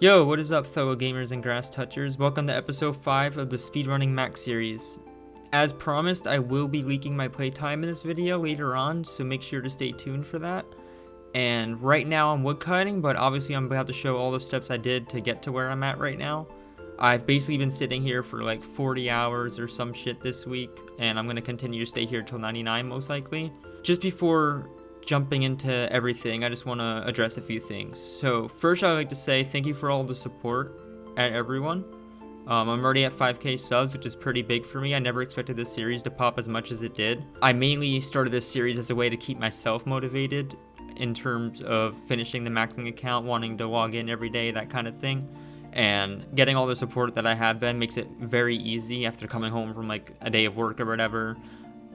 Yo, what is up fellow gamers and grass touchers? Welcome to episode 5 of the Speedrunning Max series. As promised, I will be leaking my playtime in this video later on, so make sure to stay tuned for that. And right now I'm woodcutting, but obviously I'm about to show all the steps I did to get to where I'm at right now. I've basically been sitting here for like 40 hours or some shit this week, and I'm going to continue to stay here till 99 most likely. Just before jumping into everything, I just want to address a few things. So first, I'd like to say thank you for all the support at everyone. I'm already at 5k subs, which is pretty big for me. I never expected this series to pop as much as it did. I mainly started this series as a way to keep myself motivated in terms of finishing the maxing account, wanting to log in every day, that kind of thing. And getting all the support that I have been makes it very easy after coming home from like a day of work or whatever.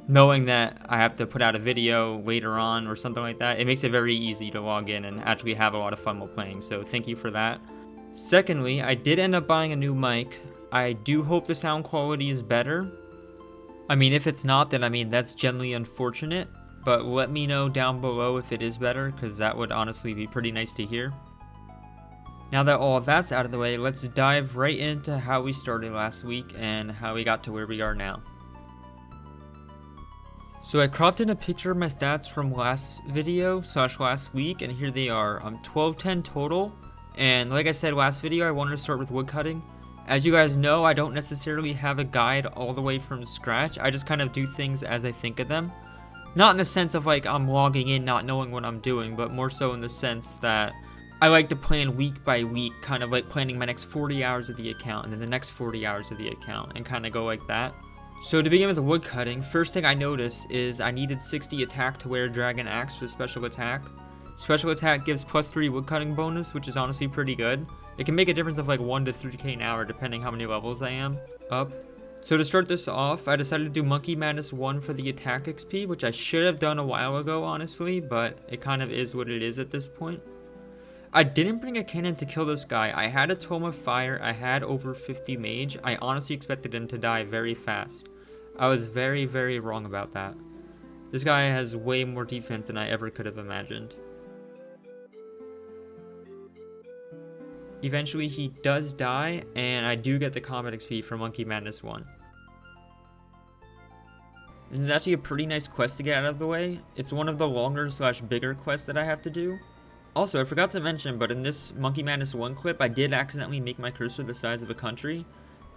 Knowing that I have to put out a video later on or something like that, it makes it very easy to log in and actually have a lot of fun while playing, so thank you for that. Secondly, I did end up buying a new mic. I do hope the sound quality is better. I mean, if it's not, then that's generally unfortunate, but let me know down below if it is better, because that would honestly be pretty nice to hear. Now that all of that's out of the way, let's dive right into how we started last week and how we got to where we are now. So I cropped in a picture of my stats from last video / last week, and here they are. I'm 1210 total, and like I said last video, I wanted to start with woodcutting. As you guys know, I don't necessarily have a guide all the way from scratch. I just kind of do things as I think of them. Not in the sense of like I'm logging in not knowing what I'm doing, but more so in the sense that I like to plan week by week, kind of like planning my next 40 hours of the account and then the next 40 hours of the account, and kind of go like that. So to begin with the woodcutting, first thing I noticed is I needed 60 attack to wear Dragon Axe with special attack. Special attack gives +3 woodcutting bonus, which is honestly pretty good. It can make a difference of like 1 to 3k an hour depending how many levels I am up. So to start this off, I decided to do Monkey Madness 1 for the attack XP, which I should have done a while ago honestly, but it kind of is what it is at this point. I didn't bring a cannon to kill this guy. I had a Tome of Fire, I had over 50 mage. I honestly expected him to die very fast. I was very, very wrong about that. This guy has way more defense than I ever could have imagined. Eventually he does die, and I do get the combat XP for Monkey Madness 1. This is actually a pretty nice quest to get out of the way. It's one of the longer / bigger quests that I have to do. Also, I forgot to mention, but in this Monkey Madness 1 clip, I did accidentally make my cursor the size of a country.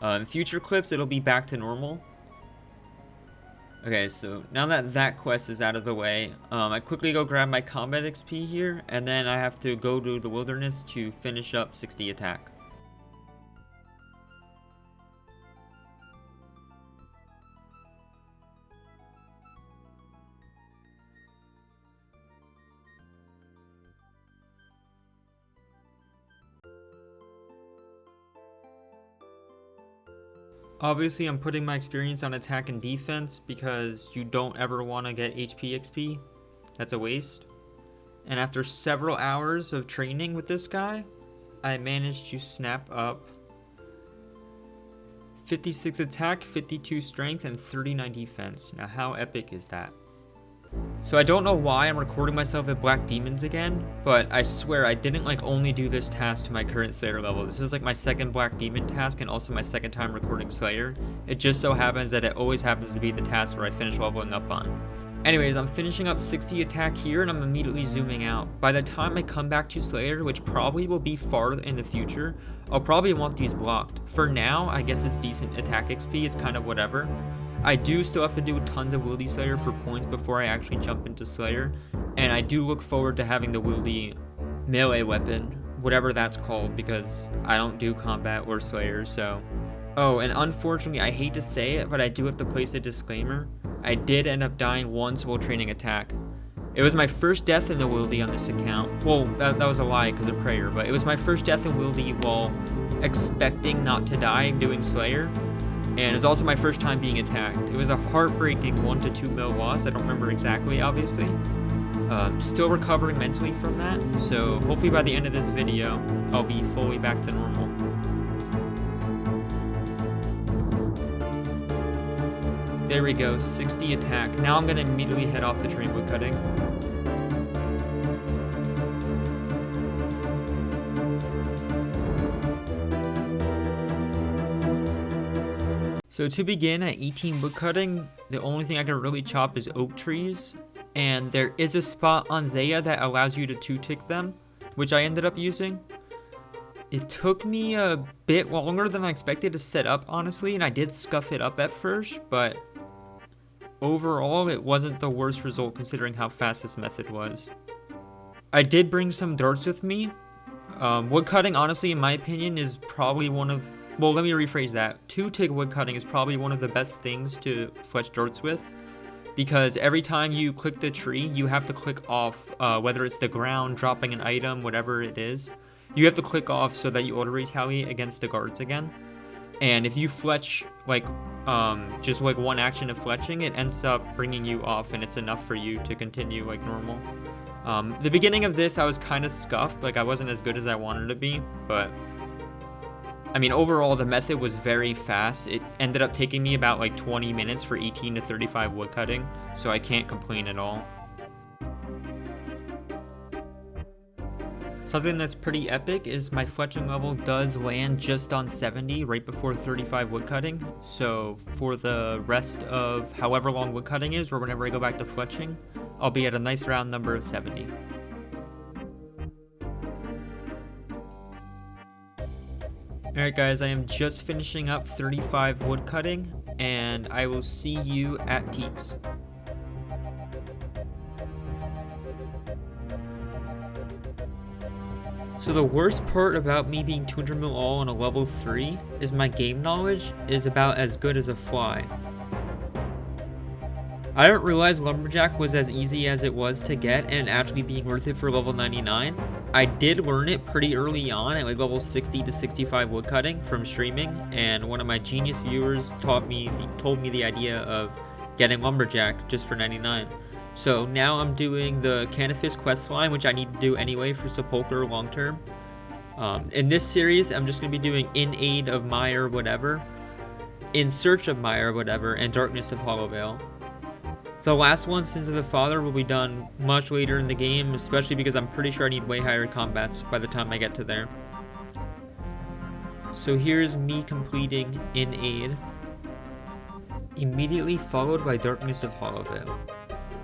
In future clips, it'll be back to normal. Okay, so now that that quest is out of the way, I quickly go grab my combat XP here, and then I have to go to the wilderness to finish up 60 attack. Obviously, I'm putting my experience on attack and defense because you don't ever want to get HP XP. That's a waste. And after several hours of training with this guy, I managed to snap up 56 attack, 52 strength, and 39 defense. Now, how epic is that? So I don't know why I'm recording myself at Black Demons again, but I swear I didn't like only do this task to my current Slayer level. This is like my second Black Demon task and also my second time recording Slayer. It just so happens that it always happens to be the task where I finish leveling up on. Anyways, I'm finishing up 60 attack here and I'm immediately zooming out. By the time I come back to Slayer, which probably will be far in the future, I'll probably want these blocked. For now, I guess it's decent attack XP, it's kind of whatever. I do still have to do tons of Wildy Slayer for points before I actually jump into Slayer, and I do look forward to having the Wildy melee weapon, whatever that's called, because I don't do combat or Slayer, so... Oh, and unfortunately, I hate to say it, but I do have to place a disclaimer. I did end up dying once while training attack. It was my first death in the Wildy on this account. Well, that was a lie because of prayer, but it was my first death in Wildy while expecting not to die doing Slayer. And it was also my first time being attacked. It was a heartbreaking 1 to 2 mil loss. I don't remember exactly, obviously. Still recovering mentally from that. So hopefully by the end of this video, I'll be fully back to normal. There we go, 60 attack. Now I'm gonna immediately head off the train woodcutting. So to begin, at 18 woodcutting, the only thing I can really chop is oak trees, and there is a spot on Zaya that allows you to 2-tick them, which I ended up using. It took me a bit longer than I expected to set up, honestly, and I did scuff it up at first, but overall it wasn't the worst result considering how fast this method was. I did bring some darts with me. Woodcutting, honestly, in my opinion, is probably one of... Well, let me rephrase that. 2-tick woodcutting is probably one of the best things to fletch darts with, because every time you click the tree, you have to click off, whether it's the ground, dropping an item, whatever it is. You have to click off so that you auto-retaliate against the guards again. And if you fletch, like, just like one action of fletching, it ends up bringing you off, and it's enough for you to continue like normal. The beginning of this, I was kind of scuffed, like I wasn't as good as I wanted to be, but I mean, overall, the method was very fast. It ended up taking me about like 20 minutes for 18 to 35 woodcutting, so I can't complain at all. Something that's pretty epic is my fletching level does land just on 70 right before 35 woodcutting. So for the rest of however long woodcutting is, or whenever I go back to fletching, I'll be at a nice round number of 70. Alright guys, I am just finishing up 35 woodcutting, and I will see you at Teaks. So the worst part about me being 200 mil all on a level 3 is my game knowledge is about as good as a fly. I didn't realize Lumberjack was as easy as it was to get and actually being worth it for level 99. I did learn it pretty early on at like level 60 to 65 woodcutting from streaming, and one of my genius viewers told me the idea of getting Lumberjack just for 99. So now I'm doing the Canifis quest line, which I need to do anyway for Sepulchre long term. In this series, I'm just going to be doing In Aid of Mire whatever, In Search of Mire whatever, and Darkness of Hollowvale. The last one, Sins of the Father, will be done much later in the game, especially because I'm pretty sure I need way higher combats by the time I get to there. So here's me completing In Aid, immediately followed by Darkness of Hollowvale.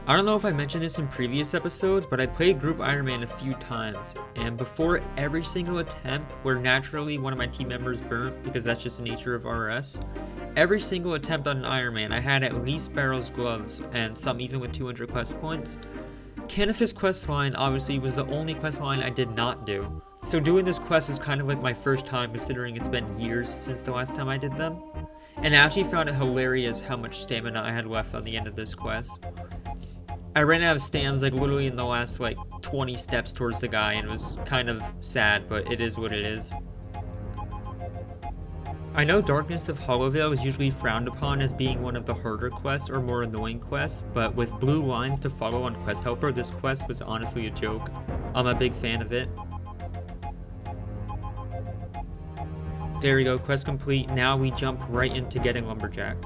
I don't know if I mentioned this in previous episodes, but I played Group Iron Man a few times, and before every single attempt where naturally one of my team members burnt, because that's just the nature of RS, every single attempt on an Iron Man I had at least Barrel's gloves, and some even with 200 quest points. Canifis quest line obviously was the only quest line I did not do, so doing this quest was kind of like my first time considering it's been years since the last time I did them, and I actually found it hilarious how much stamina I had left on the end of this quest. I ran out of stands like literally in the last like 20 steps towards the guy, and it was kind of sad, but it is what it is. I know Darkness of Hollowvale is usually frowned upon as being one of the harder quests or more annoying quests, but with blue lines to follow on Quest Helper, this quest was honestly a joke. I'm a big fan of it. There we go, quest complete. Now we jump right into getting Lumberjack.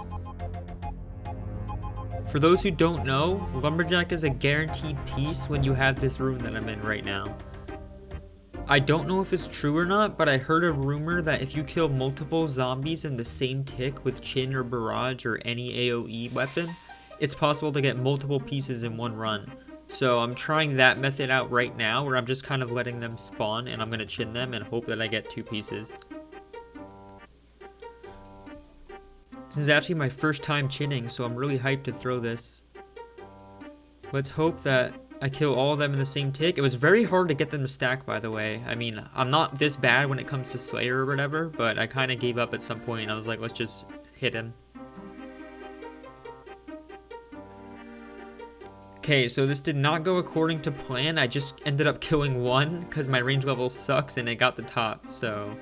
For those who don't know, Lumberjack is a guaranteed piece when you have this room that I'm in right now. I don't know if it's true or not, but I heard a rumor that if you kill multiple zombies in the same tick with Chin or Barrage or any AoE weapon, it's possible to get multiple pieces in one run. So I'm trying that method out right now, where I'm just kind of letting them spawn and I'm going to chin them and hope that I get 2 pieces. This is actually my first time chinning, so I'm really hyped to throw this. Let's hope that I kill all of them in the same tick. It was very hard to get them to stack, by the way. I mean, I'm not this bad when it comes to Slayer or whatever, but I kind of gave up at some point and I was like, let's just hit him. Okay, so this did not go according to plan. I just ended up killing 1 because my range level sucks and it got the top, so...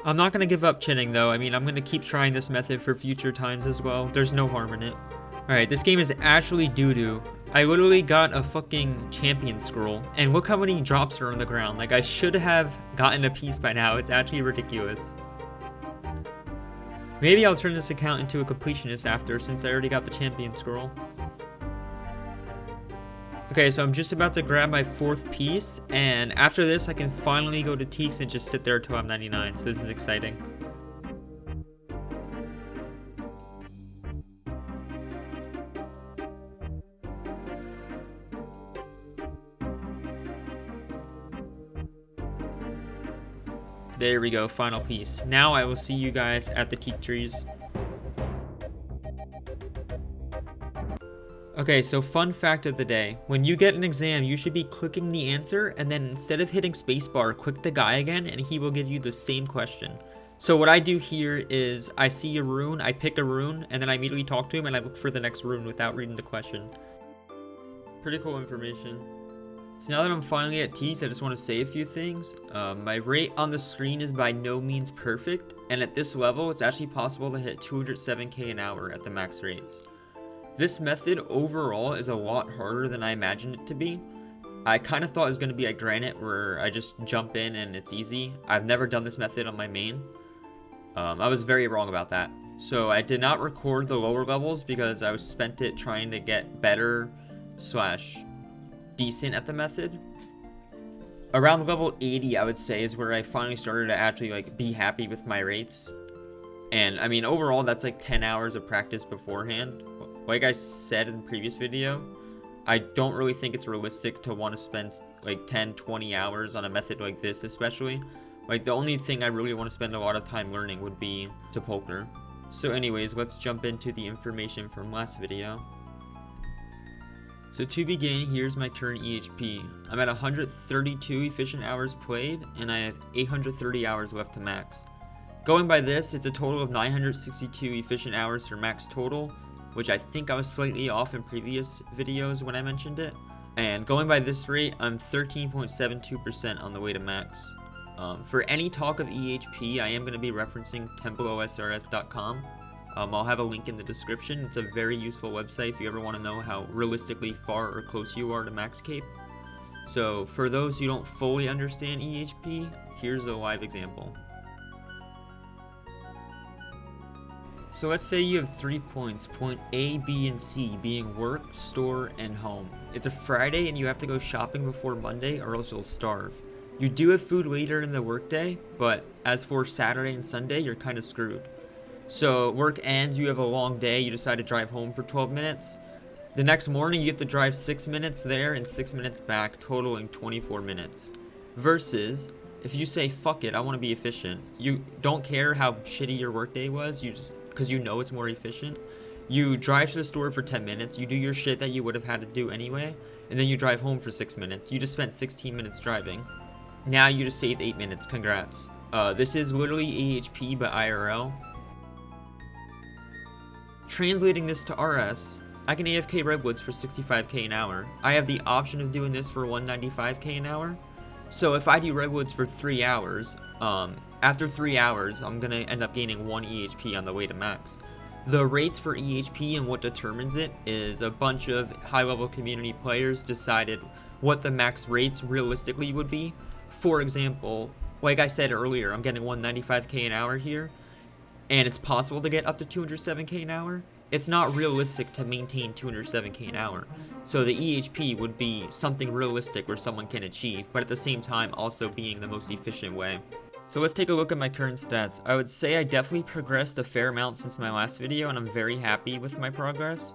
I'm not going to give up chinning though. I mean, I'm going to keep trying this method for future times as well. There's no harm in it. Alright, this game is actually doo-doo. I literally got a fucking champion scroll, and look how many drops are on the ground. Like, I should have gotten a piece by now. It's actually ridiculous. Maybe I'll turn this account into a completionist after, since I already got the champion scroll. Okay, so I'm just about to grab my 4th piece, and after this I can finally go to Teaks and just sit there until I'm 99, so this is exciting. There we go, final piece. Now I will see you guys at the teak trees. Okay, so fun fact of the day. When you get an exam, you should be clicking the answer, and then instead of hitting spacebar, click the guy again, and he will give you the same question. So what I do here is I see a rune, I pick a rune, and then I immediately talk to him, and I look for the next rune without reading the question. Pretty cool information. So now that I'm finally at T's, I just want to say a few things. My rate on the screen is by no means perfect, and at this level, it's actually possible to hit 207k an hour at the max rates. This method overall is a lot harder than I imagined it to be. I kind of thought it was going to be like Granite, where I just jump in and it's easy. I've never done this method on my main. I was very wrong about that. So I did not record the lower levels because I spent it trying to get better / decent at the method. Around level 80, I would say, is where I finally started to actually like be happy with my rates. And I mean, overall, that's like 10 hours of practice beforehand. Like I said in the previous video, I don't really think it's realistic to want to spend like 10-20 hours on a method like this, especially. Like the only thing I really want to spend a lot of time learning would be Sepulchre. So anyways, let's jump into the information from last video. So to begin, here's my current EHP. I'm at 132 efficient hours played, and I have 830 hours left to max. Going by this, it's a total of 962 efficient hours for max total, which I think I was slightly off in previous videos when I mentioned it. And going by this rate, I'm 13.72% on the way to max. For any talk of EHP, I am going to be referencing templeosrs.com. I'll have a link in the description. It's a very useful website if you ever want to know how realistically far or close you are to max cape. So for those who don't fully understand EHP, here's a live example. So let's say you have 3 points, point A, B, and C being work, store, and home. It's a Friday and you have to go shopping before Monday or else you'll starve. You do have food later in the workday, but as for Saturday and Sunday, you're kind of screwed. So work ends, you have a long day, you decide to drive home for 12 minutes. The next morning you have to drive 6 minutes there and 6 minutes back, totaling 24 minutes. Versus, if you say, fuck it, I want to be efficient. You don't care how shitty your workday was, you just, because you know it's more efficient. You drive to the store for 10 minutes, you do your shit that you would have had to do anyway, and then you drive home for 6 minutes. You just spent 16 minutes driving. Now you just saved 8 minutes, congrats. This is literally AHP but IRL. Translating this to RS, I can AFK Redwoods for 65k an hour. I have the option of doing this for 195k an hour. So if I do Redwoods for 3 hours, after 3 hours, I'm going to end up gaining 1 EHP on the way to max. The rates for EHP and what determines it is a bunch of high-level community players decided what the max rates realistically would be. For example, like I said earlier, I'm getting 195k an hour here, and it's possible to get up to 207k an hour. It's not realistic to maintain 207k an hour. So the EHP would be something realistic where someone can achieve, but at the same time also being the most efficient way. So let's take a look at my current stats. I would say I definitely progressed a fair amount since my last video, and I'm very happy with my progress.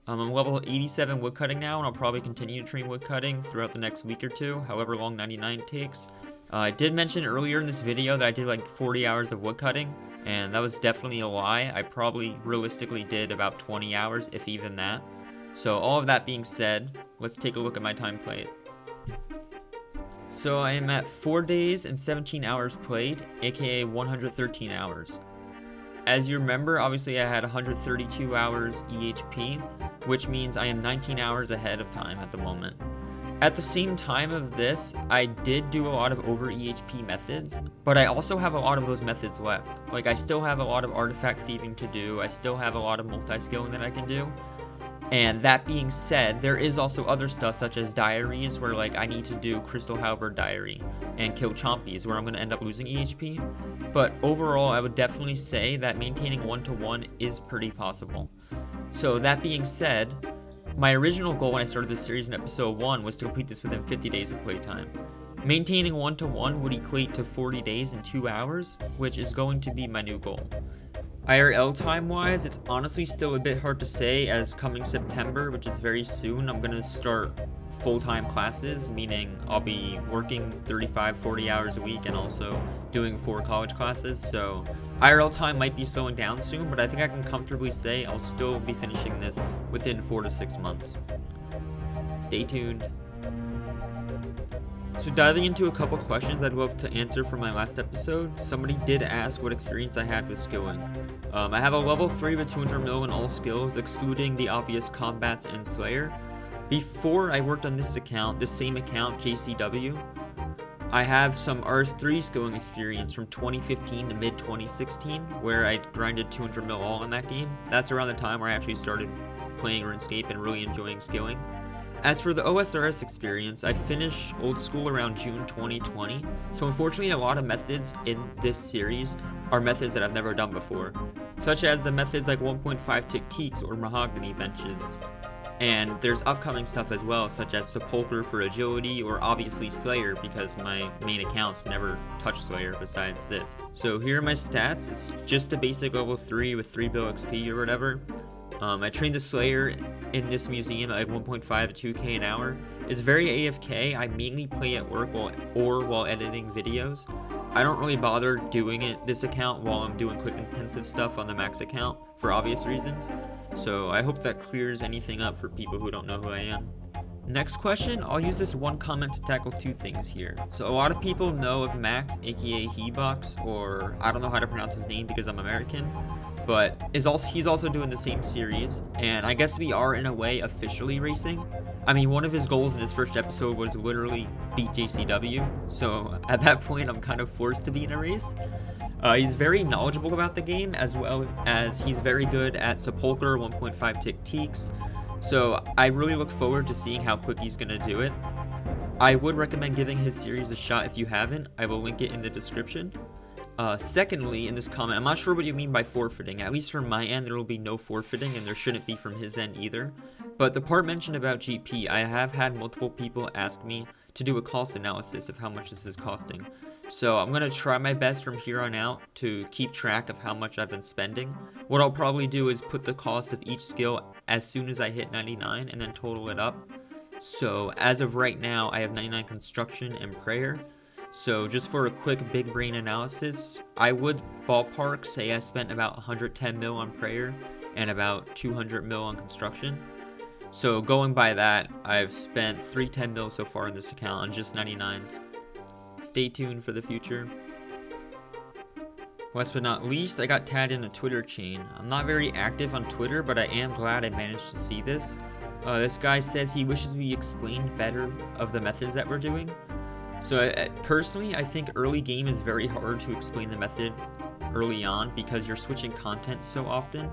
I'm level 87 woodcutting now, and I'll probably continue to train woodcutting throughout the next week or two, however long 99 takes. I did mention earlier in this video that I did like 40 hours of woodcutting, and that was definitely a lie. I probably realistically did about 20 hours, if even that. So all of that being said, let's take a look at my time played. So I am at 4 days and 17 hours played, aka 113 hours. As you remember, obviously I had 132 hours EHP, which means I am 19 hours ahead of time at the moment. At the same time of this, I did do a lot of over EHP methods, but I also have a lot of those methods left. Like, I still have a lot of artifact thieving to do, I still have a lot of multi-skilling that I can do. And that being said, there is also other stuff such as diaries where like I need to do Crystal Halberd diary and kill chompies where I'm going to end up losing EHP. But overall, I would definitely say that maintaining 1-to-1 is pretty possible. So that being said, my original goal when I started this series in episode 1 was to complete this within 50 days of playtime. Maintaining 1-to-1 would equate to 40 days and 2 hours, which is going to be my new goal. IRL time wise, it's honestly still a bit hard to say, as coming September, which is very soon, I'm gonna start full-time classes, meaning I'll be working 35-40 hours a week and also doing 4 college classes. So IRL time might be slowing down soon, but I think I can comfortably say I'll still be finishing this within 4 to 6 months. Stay tuned. So diving into a couple questions I'd love to answer from my last episode, somebody did ask what experience I had with skilling. I have a level 3 with 200 mil in all skills, excluding the obvious combats and Slayer. Before I worked on this same account, JCW, I have some RS3 skilling experience from 2015 to mid-2016, where I grinded 200 mil all in that game. That's around the time where I actually started playing RuneScape and really enjoying skilling. As for the OSRS experience, I finished old school around June 2020, so unfortunately a lot of methods in this series are methods that I've never done before, such as the methods like 1.5 tick teaks or mahogany benches. And there's upcoming stuff as well, such as Sepulchre for agility, or obviously Slayer, because my main accounts never touch Slayer besides this. So here are my stats. It's just a basic level 3 with 3 bill XP or whatever. I trained the Slayer in this museum at like 1.5 to 2k an hour. It's very AFK. I mainly play at work while editing videos. I don't really bother doing this account while I'm doing quick intensive stuff on the max account for obvious reasons. So I hope that clears anything up for people who don't know who I am. Next question, I'll use this one comment to tackle 2 things here. So a lot of people know of Max, aka Hebox, or I don't know how to pronounce his name because I'm American, but he's also doing the same series, and I guess we are in a way officially racing. I mean, one of his goals in his first episode was literally beat JCW, so at that point I'm kind of forced to be in a race. He's very knowledgeable about the game, as well as he's very good at Sepulchre, 1.5 tick teaks, so I really look forward to seeing how quick he's gonna do it. I would recommend giving his series a shot if you haven't. I will link it in the description. Secondly, in this comment, I'm not sure what you mean by forfeiting. At least from my end, there will be no forfeiting, and there shouldn't be from his end either. But the part mentioned about GP, I have had multiple people ask me to do a cost analysis of how much this is costing. So I'm going to try my best from here on out to keep track of how much I've been spending. What I'll probably do is put the cost of each skill as soon as I hit 99 and then total it up. So as of right now, I have 99 construction and prayer. So just for a quick big brain analysis, I would ballpark say I spent about 110 mil on prayer and about 200 mil on construction. So going by that, I've spent 310 mil so far in this account on just 99s. Stay tuned for the future. Last but not least, I got tagged in a Twitter chain. I'm not very active on Twitter, but I am glad I managed to see this. This guy says he wishes we explained better of the methods that we're doing. So personally, I think early game is very hard to explain the method early on because you're switching content so often.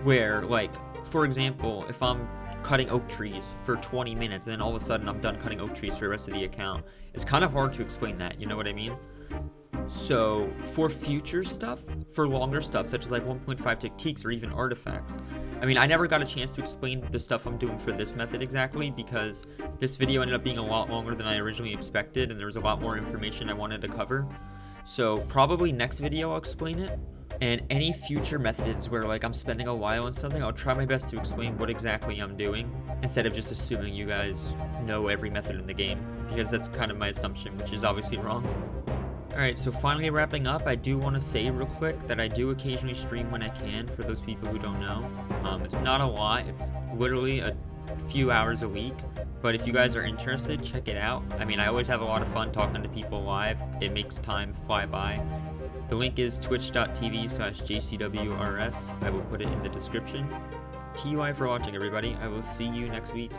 Where, like, for example, if I'm cutting oak trees for 20 minutes and then all of a sudden I'm done cutting oak trees for the rest of the account, it's kind of hard to explain that, you know what I mean? So for future stuff, for longer stuff, such as like 1.5 tick teaks or even artifacts, I mean, I never got a chance to explain the stuff I'm doing for this method exactly because this video ended up being a lot longer than I originally expected and there was a lot more information I wanted to cover. So probably next video I'll explain it. And any future methods where like I'm spending a while on something, I'll try my best to explain what exactly I'm doing instead of just assuming you guys know every method in the game, because that's kind of my assumption, which is obviously wrong. Alright, so finally wrapping up, I do want to say real quick that I do occasionally stream when I can, for those people who don't know. It's not a lot, it's literally a few hours a week, but if you guys are interested, check it out. I mean, I always have a lot of fun talking to people live. It makes time fly by. The link is twitch.tv/JCWRS. I will put it in the description. TUI for watching, everybody. I will see you next week.